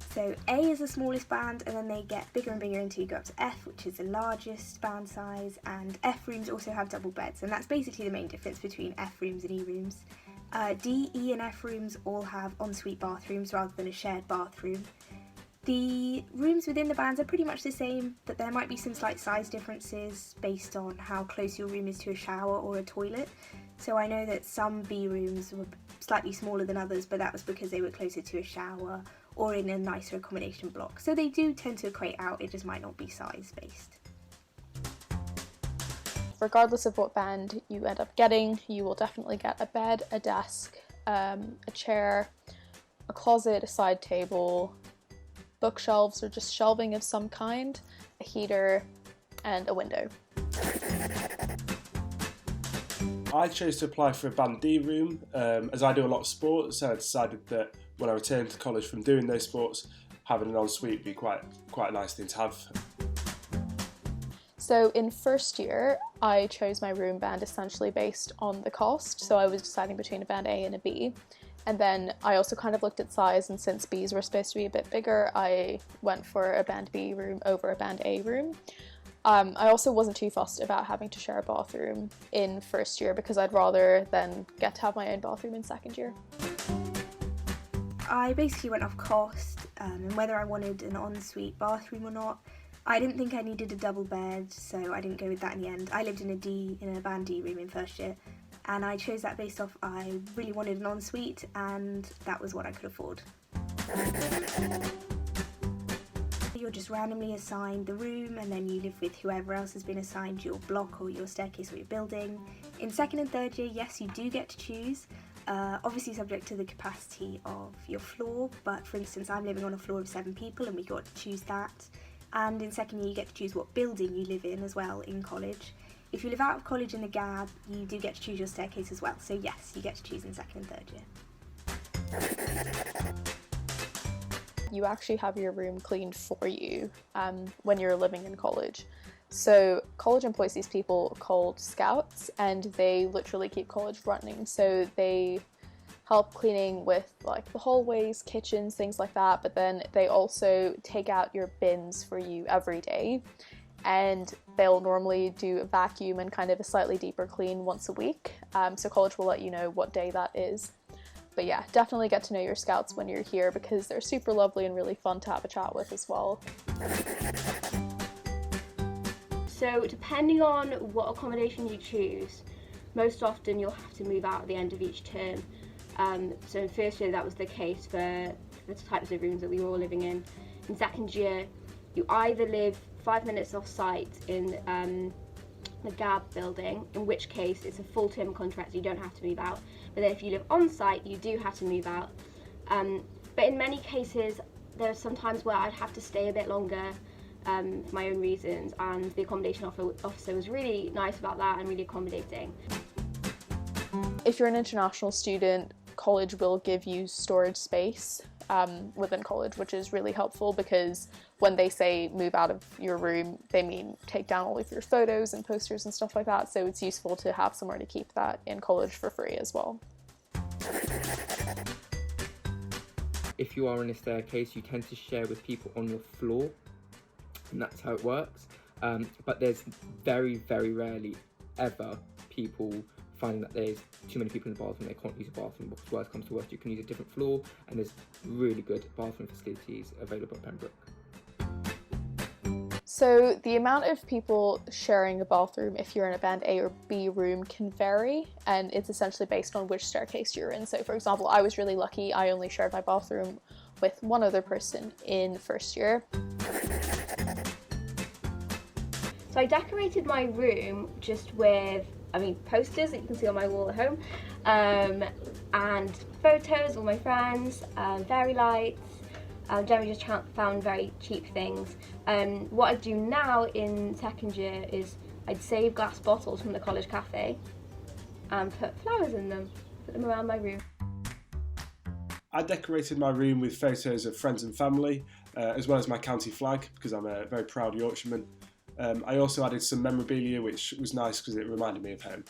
So A is the smallest band, and then they get bigger and bigger until you go up to F, which is the largest band size, and F rooms also have double beds, and that's basically the main difference between F rooms and E rooms. D, E and F rooms all have ensuite bathrooms rather than a shared bathroom. The rooms within the bands are pretty much the same, but there might be some slight size differences based on how close your room is to a shower or a toilet. So I know that some B rooms were slightly smaller than others, but that was because they were closer to a shower or in a nicer accommodation block. So they do tend to equate out, it just might not be size based. Regardless of what band you end up getting, you will definitely get a bed, a desk, a chair, a closet, a side table, bookshelves or just shelving of some kind, a heater, and a window. I chose to apply for a Band D room. As I do a lot of sports, so I decided that when I returned to college from doing those sports, having an ensuite would be quite a nice thing to have. So in first year, I chose my room band essentially based on the cost, so I was deciding between a Band A and a B. And then I also kind of looked at size, and since Bs were supposed to be a bit bigger, I went for a Band B room over a Band A room. I also wasn't too fussed about having to share a bathroom in first year because I'd rather than get to have my own bathroom in second year. I basically went off cost and whether I wanted an ensuite bathroom or not. I didn't think I needed a double bed, so I didn't go with that in the end. I lived in a Band D room in first year, and I chose that based off I really wanted an ensuite, and that was what I could afford. You're just randomly assigned the room, and then you live with whoever else has been assigned your block or your staircase or your building. In second and third year, yes, you do get to choose, obviously subject to the capacity of your floor, but for instance I'm living on a floor of 7 people and we got to choose that. And in second year you get to choose what building you live in as well in college. If you live out of college in the GAB, you do get to choose your staircase as well, so yes, you get to choose in second and third year. You actually have your room cleaned for you when you're living in college. So college employs these people called scouts, and they literally keep college running. So they help cleaning with like the hallways, kitchens, things like that, but then they also take out your bins for you every day, and they'll normally do a vacuum and kind of a slightly deeper clean once a week. So college will let you know what day that is. But yeah, definitely get to know your scouts when you're here because they're super lovely and really fun to have a chat with as well. So depending on what accommodation you choose, most often you'll have to move out at the end of each term. So in first year that was the case for the types of rooms that we were all living in. In second year, you either live 5 minutes off site in the GAB building, in which case it's a full term contract, so you don't have to move out. But then if you live on site, you do have to move out. But in many cases, there are some times where I'd have to stay a bit longer for my own reasons, and the accommodation officer was really nice about that and really accommodating. If you're an international student, college will give you storage space within college, which is really helpful because when they say move out of your room, they mean take down all of your photos and posters and stuff like that, so it's useful to have somewhere to keep that in college for free as well. If you are in a staircase, you tend to share with people on your floor, and that's how it works. But there's very, very rarely ever people finding that there's too many people in the bathroom, they can't use a bathroom, because worst comes to worst, you can use a different floor, and there's really good bathroom facilities available at Pembroke. So the amount of people sharing a bathroom if you're in a Band A or B room can vary, and it's essentially based on which staircase you're in. So for example, I was really lucky, I only shared my bathroom with one other person in first year. So I decorated my room just with, posters that you can see on my wall at home, and photos of all my friends, fairy lights, generally just found very cheap things. What I do now in second year is I'd save glass bottles from the college cafe and put flowers in them, put them around my room. I decorated my room with photos of friends and family, as well as my county flag, because I'm a very proud Yorkshireman. I also added some memorabilia, which was nice because it reminded me of home.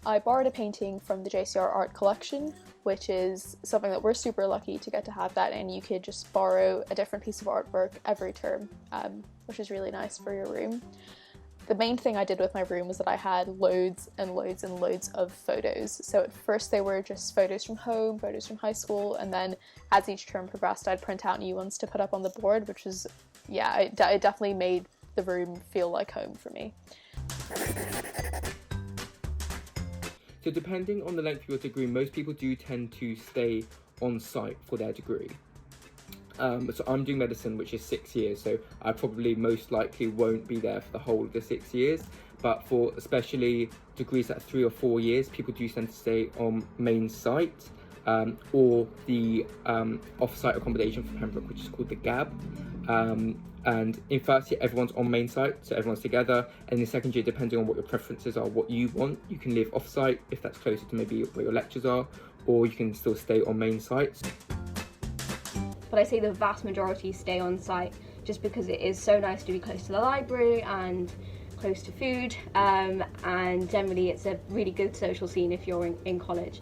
I borrowed a painting from the JCR art collection, which is something that we're super lucky to get to have that, and you could just borrow a different piece of artwork every term, which is really nice for your room. The main thing I did with my room was that I had loads and loads and loads of photos. So at first they were just photos from home, photos from high school, and then as each term progressed I'd print out new ones to put up on the board, which was, yeah, it definitely made the room feel like home for me. So depending on the length of your degree, most people do tend to stay on site for their degree. So I'm doing medicine, which is 6 years, so I probably most likely won't be there for the whole of the 6 years. But for especially degrees that are 3 or 4 years, people do tend to stay on main site or the off-site accommodation for Pembroke, which is called the GAB. And in first year, everyone's on main site, so everyone's together. And in second year, depending on what your preferences are, what you want, you can live off-site if that's closer to maybe where your lectures are, or you can still stay on main sites. But I say the vast majority stay on site just because it is so nice to be close to the library and close to food, and generally it's a really good social scene if you're in college.